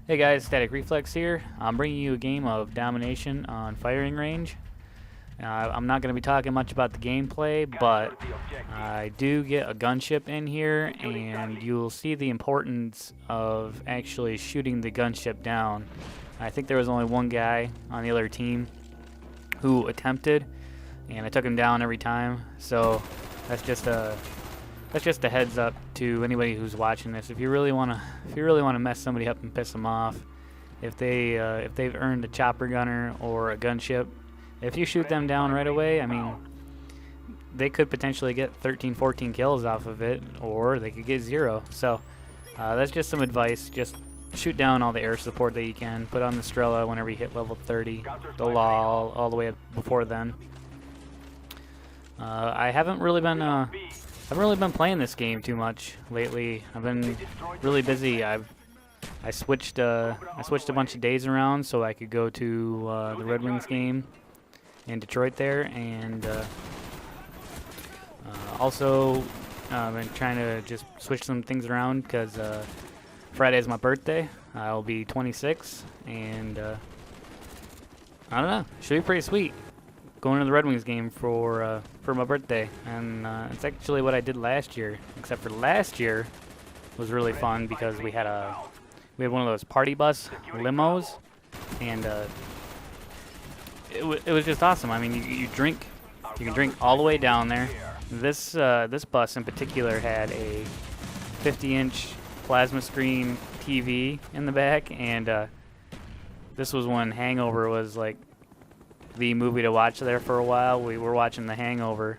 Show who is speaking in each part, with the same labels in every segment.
Speaker 1: Hey guys, Static Reflex here. I'm bringing you a game of Domination on firing range. I'm not going to be talking much about the gameplay, but I do get a gunship in here, and you'll see the importance of actually shooting the gunship down. I think there was only one guy on the other team who attempted, and I took him down every time. So that's just a heads up to anybody who's watching this. If you really want to mess somebody up and piss them off, if they've earned a chopper gunner or a gunship, if you shoot them down right away, I mean, they could potentially get 13, 14 kills off of it, or they could get 0. So that's just some advice. Just shoot down all the air support that you can. Put on the Strela whenever you hit level 30, the law all the way up before then. I haven't really been playing this game too much lately. I've been really busy. I switched a bunch of days around so I could go to the Red Wings game in Detroit there, and also I've been trying to just switch some things around because Friday is my birthday. I'll be 26, and I don't know. Should be pretty sweet. Going to the Red Wings game for my birthday, and it's actually what I did last year. Except for last year was really fun because we had one of those party bus limos, and it was just awesome. I mean, you can drink all the way down there. This bus in particular had a 50-inch plasma screen TV in the back, and this was when Hangover was like the movie to watch there for a while. We were watching The Hangover.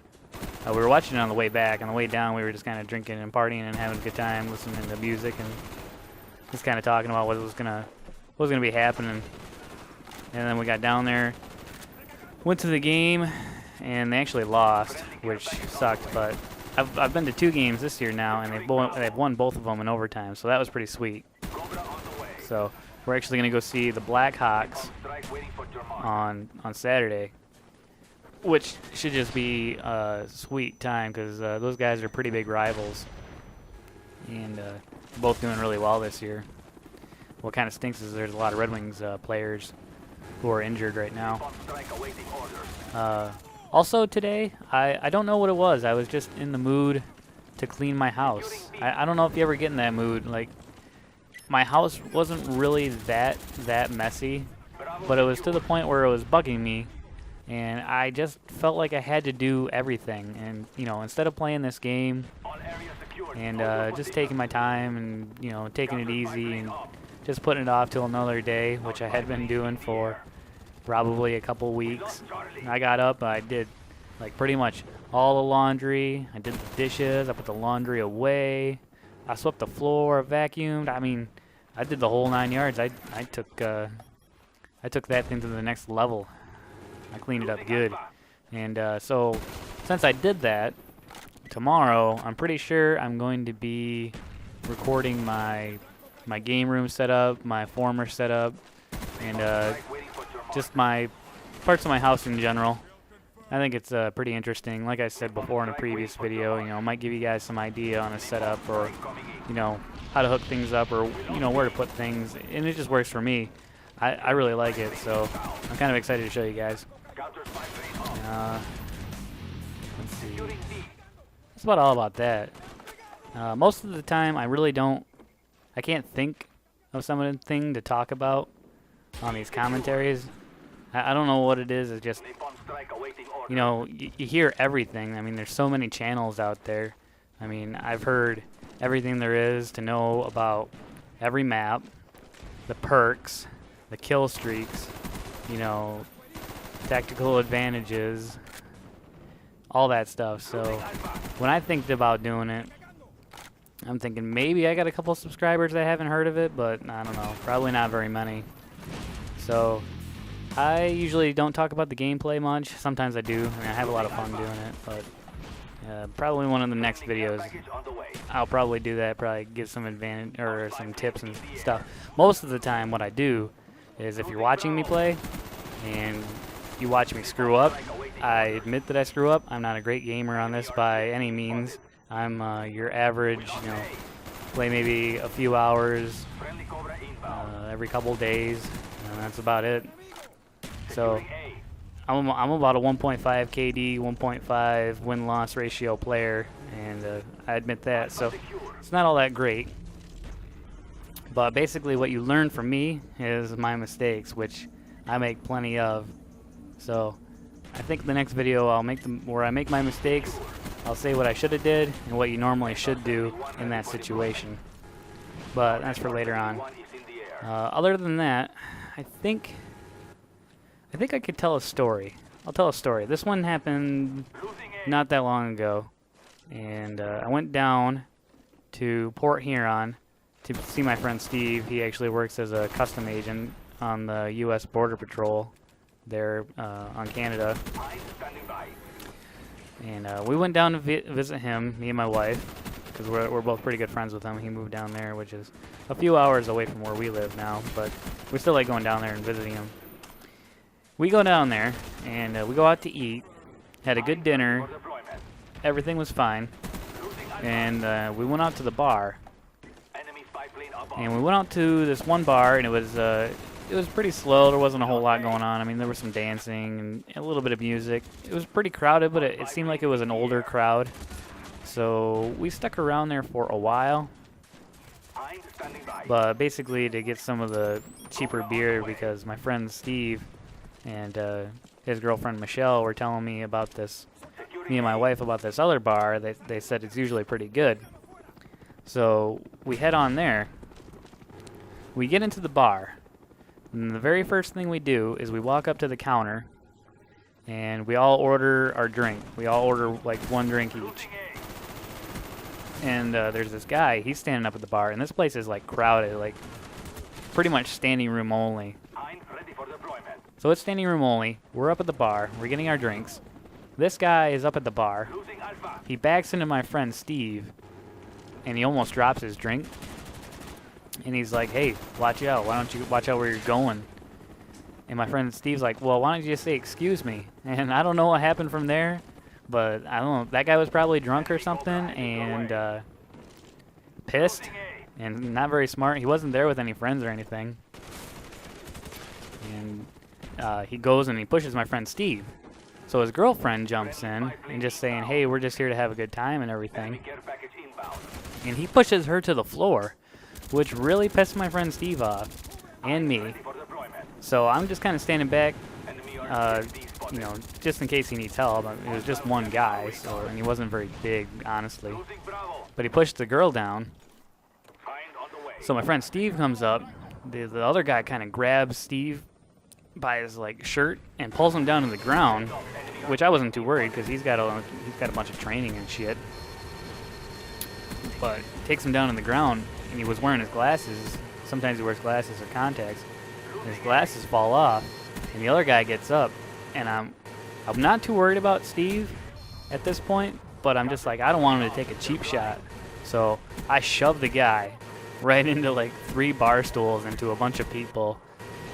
Speaker 1: We were watching it on the way back. On the way down, we were just kind of drinking and partying and having a good time, listening to music and just kind of talking about what was gonna be happening. And then we got down there, went to the game, and they actually lost, which sucked. But I've been to 2 games this year now, and they've won both of them in overtime, so that was pretty sweet. So we're actually gonna go see the Blackhawks on Saturday, which should just be a sweet time because those guys are pretty big rivals, and both doing really well this year. What kind of stinks is there's a lot of Red Wings players who are injured right now. Also today, I don't know what it was. I was just in the mood to clean my house. I don't know if you ever get in that mood. Like, my house wasn't really that messy, but it was to the point where it was bugging me, and I just felt like I had to do everything. And instead of playing this game and just taking my time and taking it easy and just putting it off till another day, which I had been doing for probably a couple weeks, I got up, I did like pretty much all the laundry, I did the dishes, I put the laundry away, I swept the floor, vacuumed. I mean, I did the whole 9 yards. I took that thing to the next level. I cleaned it up good. And so since I did that, tomorrow I'm pretty sure I'm going to be recording my game room setup, my former setup, and just my parts of my house in general. I think it's pretty interesting. Like I said before in a previous video, it might give you guys some idea on a setup, or how to hook things up, or where to put things, and it just works for me. I really like it, so I'm kind of excited to show you guys. Let's see. That's about all about that. Most of the time, I can't think of something to talk about on these commentaries. I don't know what it is. It's just, you hear everything. I mean, there's so many channels out there. I mean, I've heard everything there is to know about every map, the perks, the kill streaks, tactical advantages, all that stuff. So when I think about doing it, I'm thinking maybe I got a couple subscribers that haven't heard of it, but I don't know, probably not very many. So I usually don't talk about the gameplay much. Sometimes I do. I mean, I have a lot of fun doing it, but probably one of the next videos I'll probably do that. Probably give some advantage or some tips and stuff. Most of the time, what I do is if you're watching me play and you watch me screw up, I admit that I screw up. I'm not a great gamer on this by any means. I'm your average, play maybe a few hours every couple days, and that's about it. So I'm about a 1.5 KD, 1.5 win-loss ratio player, and I admit that. So it's not all that great. But basically what you learn from me is my mistakes, which I make plenty of. So I think the next video I'll make them where I make my mistakes. I'll say what I should have did and what you normally should do in that situation. But that's for later on. Other than that, I think I could tell a story. I'll tell a story. This one happened not that long ago, and I went down to Port Huron to see my friend Steve. He actually works as a custom agent on the U.S. Border Patrol there on Canada. And we went down to visit him, me and my wife, because we're both pretty good friends with him. He moved down there, which is a few hours away from where we live now, but we still like going down there and visiting him. We go down there, and we go out to eat, had a good dinner, everything was fine, and we went out to the bar. And we went out to this one bar, and it was pretty slow. There wasn't a whole lot going on. I mean, there was some dancing and a little bit of music. It was pretty crowded, but it seemed like it was an older crowd. So we stuck around there for a while, but basically to get some of the cheaper beer, because my friend Steve and his girlfriend Michelle were telling me about this, me and my wife about this other bar. They said it's usually pretty good. So we head on there. We get into the bar, and the very first thing we do is we walk up to the counter, and we all order our drink. We all order like one drink each. And there's this guy, he's standing up at the bar, and this place is like crowded, like pretty much standing room only. So it's standing room only. We're up at the bar, we're getting our drinks. This guy is up at the bar. He backs into my friend Steve, and he almost drops his drink. And he's like, hey, watch out. Why don't you watch out where you're going? And my friend Steve's like, well, why don't you just say excuse me? And I don't know what happened from there, but I don't know. That guy was probably drunk or something and pissed and not very smart. He wasn't there with any friends or anything. And he goes and he pushes my friend Steve. So his girlfriend jumps in and just saying, hey, we're just here to have a good time and everything. And he pushes her to the floor, which really pissed my friend Steve off, and me. So I'm just kind of standing back, you know, just in case he needs help. It was just one guy, and he wasn't very big, honestly. But he pushed the girl down. So my friend Steve comes up. The other guy kind of grabs Steve by his like shirt and pulls him down to the ground, which I wasn't too worried because he's got a bunch of training and shit. But takes him down on the ground. And he was wearing his glasses. Sometimes he wears glasses or contacts. And his glasses fall off, and the other guy gets up. And I'm not too worried about Steve at this point, but I'm just like, I don't want him to take a cheap shot. So I shove the guy right into like 3 bar stools into a bunch of people,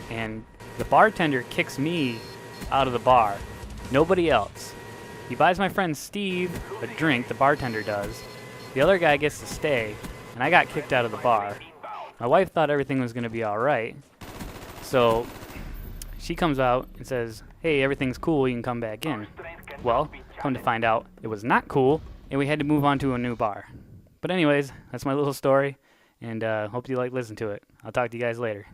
Speaker 1: and the bartender kicks me out of the bar. Nobody else. He buys my friend Steve a drink. The bartender does. The other guy gets to stay. And I got kicked out of the bar. My wife thought everything was going to be all right. So she comes out and says, hey, everything's cool, you can come back in. Well, come to find out, it was not cool, and we had to move on to a new bar. But anyways, that's my little story, and hope you like listen to it. I'll talk to you guys later.